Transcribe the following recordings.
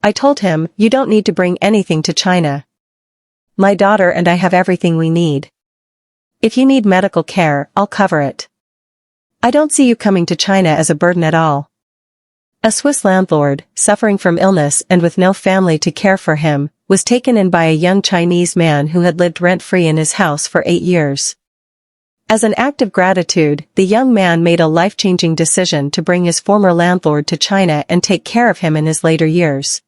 I told him, "You don't need to bring anything to China. My daughter and I have everything we need. If you need medical care, I'll cover it. I don't see you coming to China as a burden at all." A Swiss landlord, suffering from illness and with no family to care for him, was taken in by a young Chinese man who had lived rent-free in his house for 8 years. As an act of gratitude, the young man made a life-changing decision to bring his former landlord to China and take care of him in his later years.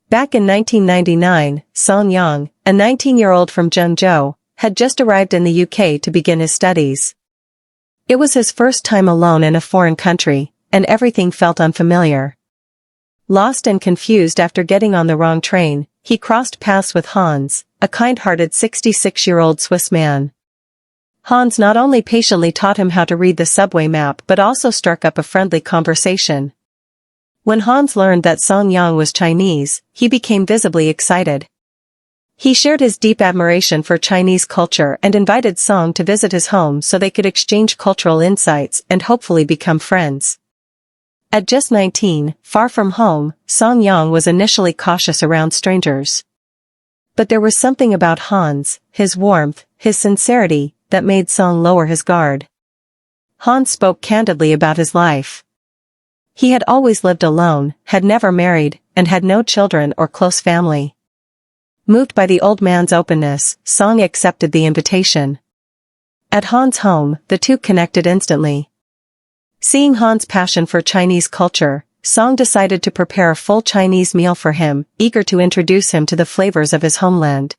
Back in 1999, Song Yang, a 19-year-old from Zhengzhou, had just arrived in the UK to begin his studies. It was his first time alone in a foreign country, and everything felt unfamiliar. Lost and confused after getting on the wrong train, he crossed paths with Hans, a kind-hearted 66-year-old Swiss man. Hans not only patiently taught him how to read the subway map but also struck up a friendly conversation. When Hans learned that Song Yang was Chinese, he became visibly excited. He shared his deep admiration for Chinese culture and invited Song to visit his home so they could exchange cultural insights and hopefully become friends. At just 19, far from home, Song Yang was initially cautious around strangers. But there was something about Hans, his warmth, his sincerity, that made Song lower his guard. Hans spoke candidly about his life. He had always lived alone, had never married, and had no children or close family. Moved by the old man's openness, Song accepted the invitation. At Hans' home, the two connected instantly. Seeing Hans' passion for Chinese culture, Song decided to prepare a full Chinese meal for him, eager to introduce him to the flavors of his homeland.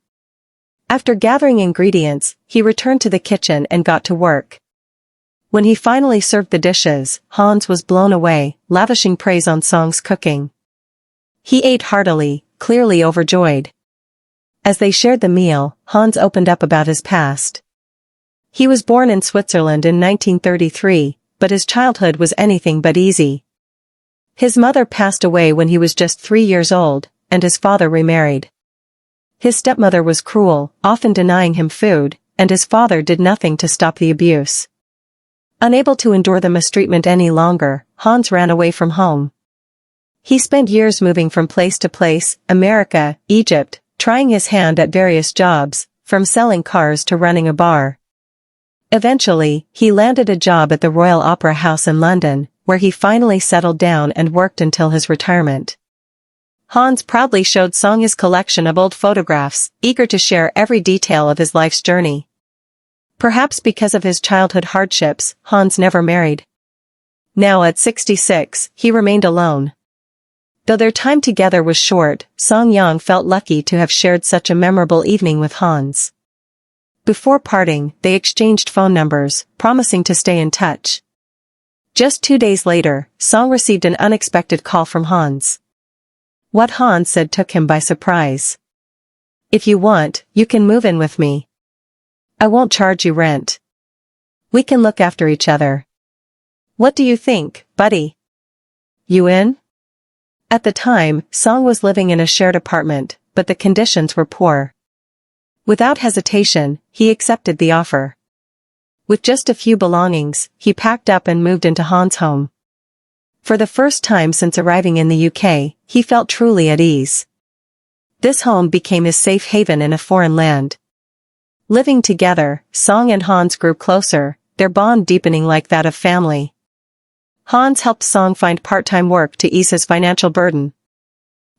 After gathering ingredients, he returned to the kitchen and got to work. When he finally served the dishes, Hans was blown away, lavishing praise on Song's cooking. He ate heartily, clearly overjoyed. As they shared the meal, Hans opened up about his past. He was born in Switzerland in 1933, but his childhood was anything but easy. His mother passed away when he was just 3 years old, and his father remarried. His stepmother was cruel, often denying him food, and his father did nothing to stop the abuse. Unable to endure the mistreatment any longer, Hans ran away from home. He spent years moving from place to place, America, Egypt, trying his hand at various jobs, from selling cars to running a bar. Eventually, he landed a job at the Royal Opera House in London, where he finally settled down and worked until his retirement. Hans proudly showed Song his collection of old photographs, eager to share every detail of his life's journey. Perhaps because of his childhood hardships, Hans never married. Now at 66, he remained alone. Though their time together was short, Song Yang felt lucky to have shared such a memorable evening with Hans. Before parting, they exchanged phone numbers, promising to stay in touch. Just 2 days later, Song received an unexpected call from Hans. What Hans said took him by surprise. "If you want, you can move in with me. I won't charge you rent. We can look after each other. What do you think, buddy? You in?" At the time, Song was living in a shared apartment, but the conditions were poor. Without hesitation, he accepted the offer. With just a few belongings, he packed up and moved into Hans' home. For the first time since arriving in the UK, he felt truly at ease. This home became his safe haven in a foreign land. Living together, Song and Hans grew closer, their bond deepening like that of family. Hans helped Song find part-time work to ease his financial burden.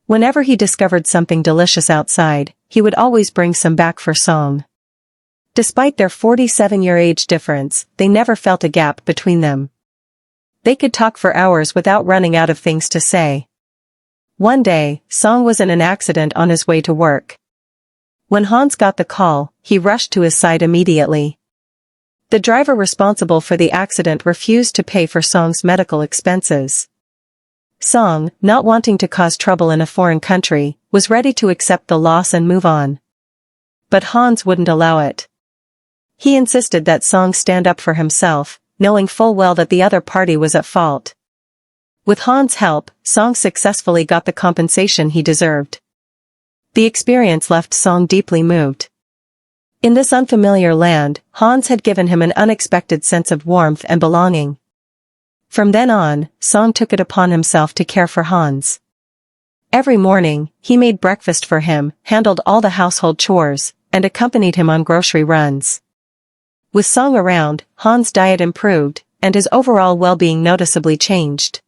Whenever he discovered something delicious outside, he would always bring some back for Song. Despite their 47-year age difference, they never felt a gap between them. They could talk for hours without running out of things to say. One day, Song was in an accident on his way to work. When Hans got the call, he rushed to his side immediately. The driver responsible for the accident refused to pay for Song's medical expenses. Song, not wanting to cause trouble in a foreign country, was ready to accept the loss and move on. But Hans wouldn't allow it. He insisted that Song stand up for himself, knowing full well that the other party was at fault. With Hans' help, Song successfully got the compensation he deserved. The experience left Song deeply moved. In this unfamiliar land, Hans had given him an unexpected sense of warmth and belonging. From then on, Song took it upon himself to care for Hans. Every morning, he made breakfast for him, handled all the household chores, and accompanied him on grocery runs. With Song around, Han's diet improved, and his overall well-being noticeably changed.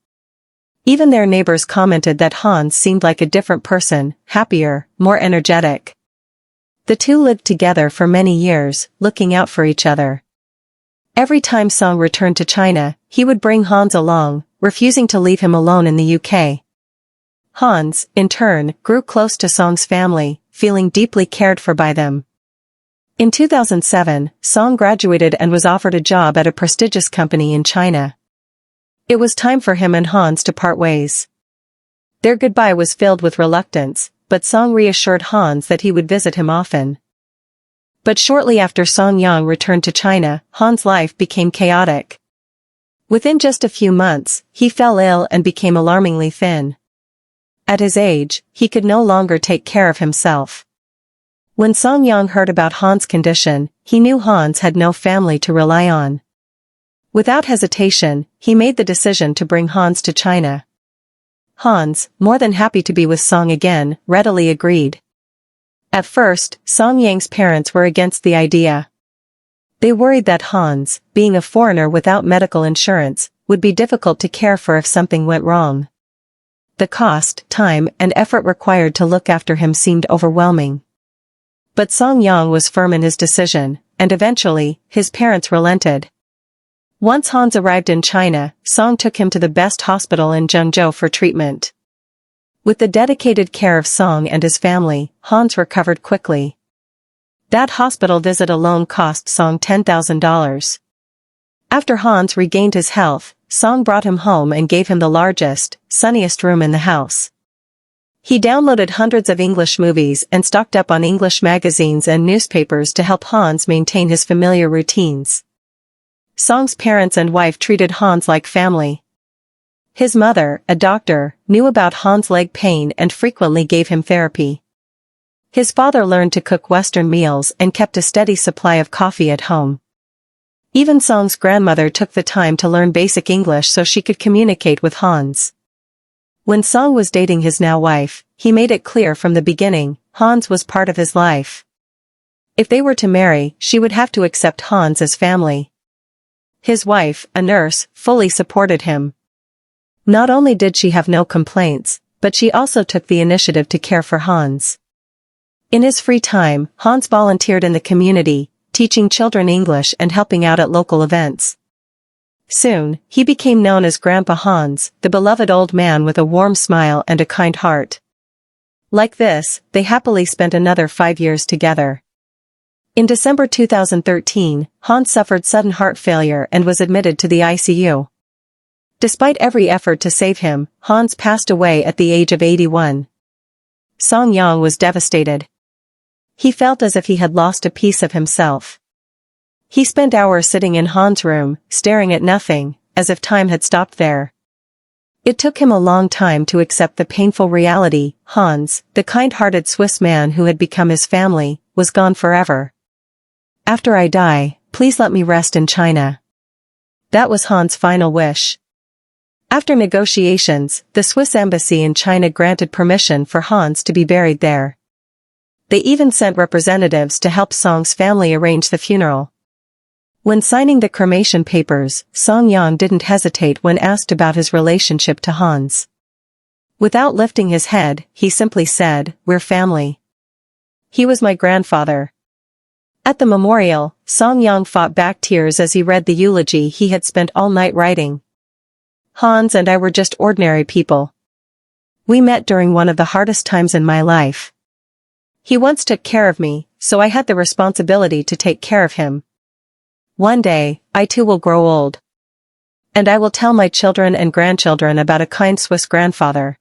Even their neighbors commented that Hans seemed like a different person, happier, more energetic. The two lived together for many years, looking out for each other. Every time Song returned to China, he would bring Hans along, refusing to leave him alone in the UK. Hans, in turn, grew close to Song's family, feeling deeply cared for by them. In 2007, Song graduated and was offered a job at a prestigious company in China. It was time for him and Hans to part ways. Their goodbye was filled with reluctance, but Song reassured Hans that he would visit him often. But shortly after Song Yang returned to China, Hans' life became chaotic. Within just a few months, he fell ill and became alarmingly thin. At his age, he could no longer take care of himself. When Song Yang heard about Hans' condition, he knew Hans had no family to rely on. Without hesitation, he made the decision to bring Hans to China. Hans, more than happy to be with Song again, readily agreed. At first, Song Yang's parents were against the idea. They worried that Hans, being a foreigner without medical insurance, would be difficult to care for if something went wrong. The cost, time, and effort required to look after him seemed overwhelming. But Song Yang was firm in his decision, and eventually, his parents relented. Once Hans arrived in China, Song took him to the best hospital in Zhengzhou for treatment. With the dedicated care of Song and his family, Hans recovered quickly. That hospital visit alone cost Song $10,000. After Hans regained his health, Song brought him home and gave him the largest, sunniest room in the house. He downloaded hundreds of English movies and stocked up on English magazines and newspapers to help Hans maintain his familiar routines. Song's parents and wife treated Hans like family. His mother, a doctor, knew about Hans' leg pain and frequently gave him therapy. His father learned to cook Western meals and kept a steady supply of coffee at home. Even Song's grandmother took the time to learn basic English so she could communicate with Hans. When Song was dating his now wife, he made it clear from the beginning, Hans was part of his life. If they were to marry, she would have to accept Hans as family. His wife, a nurse, fully supported him. Not only did she have no complaints, but she also took the initiative to care for Hans. In his free time, Hans volunteered in the community, teaching children English and helping out at local events. Soon, he became known as Grandpa Hans, the beloved old man with a warm smile and a kind heart. Like this, they happily spent another 5 years together. In December 2013, Hans suffered sudden heart failure and was admitted to the ICU. Despite every effort to save him, Hans passed away at the age of 81. Song Yang was devastated. He felt as if he had lost a piece of himself. He spent hours sitting in Hans' room, staring at nothing, as if time had stopped there. It took him a long time to accept the painful reality. Hans, the kind-hearted Swiss man who had become his family, was gone forever. "After I die, please let me rest in China." That was Hans' final wish. After negotiations, the Swiss embassy in China granted permission for Hans to be buried there. They even sent representatives to help Song's family arrange the funeral. When signing the cremation papers, Song Yang didn't hesitate when asked about his relationship to Hans. Without lifting his head, he simply said, "We're family. He was my grandfather." At the memorial, Song Yang fought back tears as he read the eulogy he had spent all night writing. "Hans and I were just ordinary people. We met during one of the hardest times in my life. He once took care of me, so I had the responsibility to take care of him. One day, I too will grow old. And I will tell my children and grandchildren about a kind Swiss grandfather.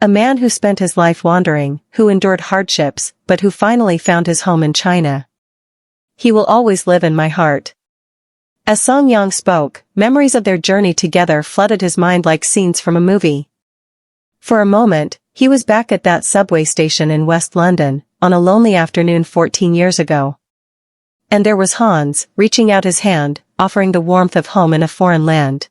A man who spent his life wandering, who endured hardships, but who finally found his home in China. He will always live in my heart." As Song Yang spoke, memories of their journey together flooded his mind like scenes from a movie. For a moment, he was back at that subway station in West London, on a lonely afternoon 14 years ago. And there was Hans, reaching out his hand, offering the warmth of home in a foreign land.